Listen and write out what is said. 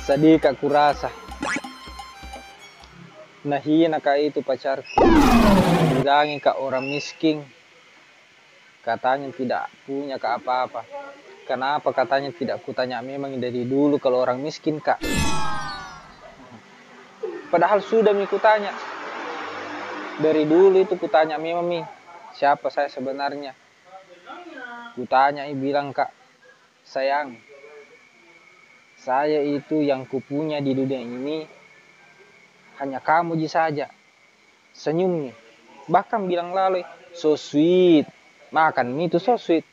Sedih kak kurasa. Nah hina kak itu pacarku. Bilangin kak orang miskin. Katanya tidak punya kak apa-apa. Kenapa katanya tidak kutanya memang dari dulu kalau orang miskin kak. Padahal sudah mi kutanya. Dari dulu itu kutanya memang mi. Siapa saya sebenarnya. Kutanya bilang kak. Sayang. Saya itu yang kupunya di dunia ini. Hanya kamu saja. Senyumnya. Bahkan bilang lalu. So sweet. Makan mie itu so sweet.